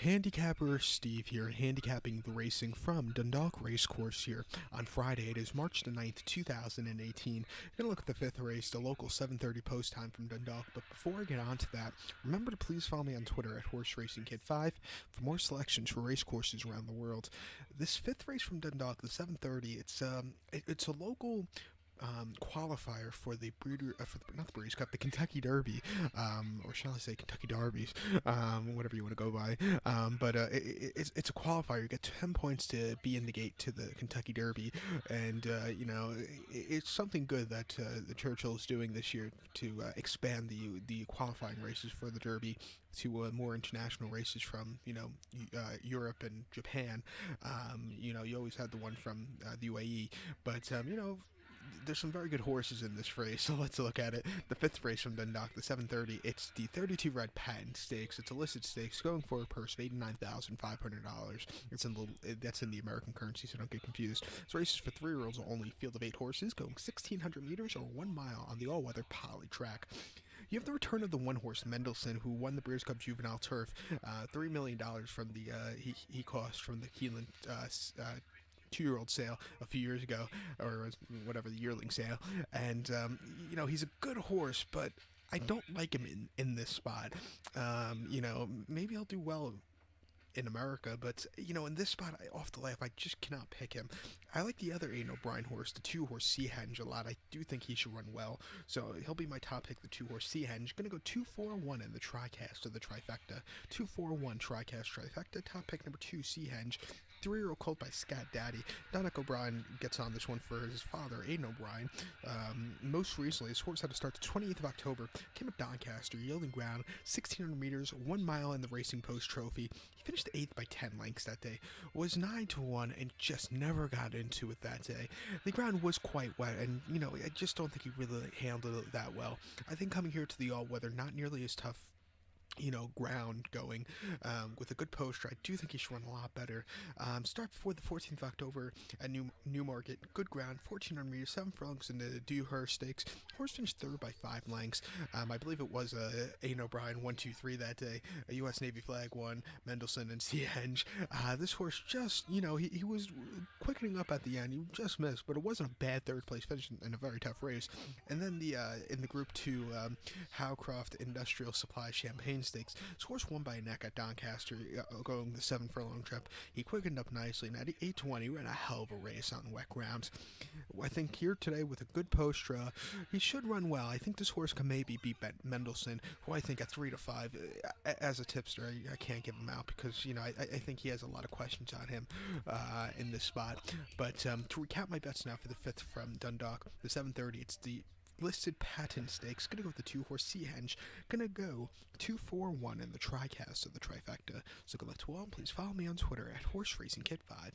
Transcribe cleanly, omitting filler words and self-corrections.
Handicapper Steve here, handicapping the racing from Dundalk Racecourse here on Friday. It is March the 9th, 2018. We're going to look at the fifth race, the local 7:30 post time from Dundalk. But before I get on to that, remember to please follow me on Twitter at HorseRacingKid5 for more selections for racecourses around the world. This fifth race from Dundalk, the 7:30, it's a local qualifier for the not the Breeders' Cup, the Kentucky Derby, or shall I say Kentucky Derbies, whatever you want to go by. It's a qualifier. You get 10 points to be in the gate to the Kentucky Derby, and it's something good that the Churchill's doing this year to expand the qualifying races for the Derby to more international races from Europe and Japan. You always had the one from the UAE, but there's some very good horses in this race, so let's look at it. The fifth race from Dundalk, the 7:30. It's the 32 red Patton stakes. It's a listed stakes going for a purse of $89,500. That's in the American currency, so don't get confused. This race is for 3-year-olds only. Field of 8 horses going 1,600 meters or 1 mile on the all-weather poly track. You have the return of the one horse Mendelssohn, who won the Breeders' Cup Juvenile Turf, $3 million from the he cost from the Keeneland 2-year-old sale a few years ago, or whatever, the yearling sale. And he's a good horse, but I don't like him in this spot. Maybe I'll do well in America, but in this spot, off the laugh, I just cannot pick him. I like the other Aiden O'Brien horse, the 2-horse Seahenge, a lot. I do think he should run well, so he'll be my top pick, the 2-horse Seahenge. Gonna go 2-4-1 in the TriCast or the trifecta. 2-4-1 TriCast trifecta. Top pick number 2, Seahenge. 3-year-old colt by Scat Daddy. Dundalk O'Brien gets on this one for his father, Aiden O'Brien. Most recently, his horse had to start the 28th of October. Came at Doncaster, yielding ground, 1,600 meters, 1 mile in the Racing Post Trophy. He finished 8th by 10 lengths that day. Was 9-1 and just never got into it that day. The ground was quite wet, and I just don't think he really handled it that well. I think coming here to the all-weather, not nearly as tough ground going with a good poster. I do think he should run a lot better. Start before the 14th of October at Newmarket. Good ground, 1,400 meters, 7 furlongs in the Dewhurst Stakes. Horse finished third by 5 lengths. I believe it was Aiden O'Brien 1-2-3 that day. A U.S. Navy flag won, Mendelssohn and Seahenge. This horse just, he was quickening up at the end. He just missed, but it wasn't a bad third place finish in a very tough race. And then in the Group 2, Howcroft Industrial Supply Champagne Stakes. This horse won by a neck at Doncaster, going the 7 furlong trip. He quickened up nicely, and at 8-1, he ran a hell of a race on wet ground. I think here today with a good postra, he should run well. I think this horse can maybe beat Mendelssohn, who I think at 3-5, as a tipster, I can't give him out because I think he has a lot of questions on him in this spot. But to recap my bets now for the fifth from Dundalk, the 7:30, it's the listed Patton stakes. Gonna go with the 2-horse Seahenge. Gonna go 2-4-1 in the TriCast of the trifecta. So good luck to all. Please follow me on Twitter at HorseRacingKid5.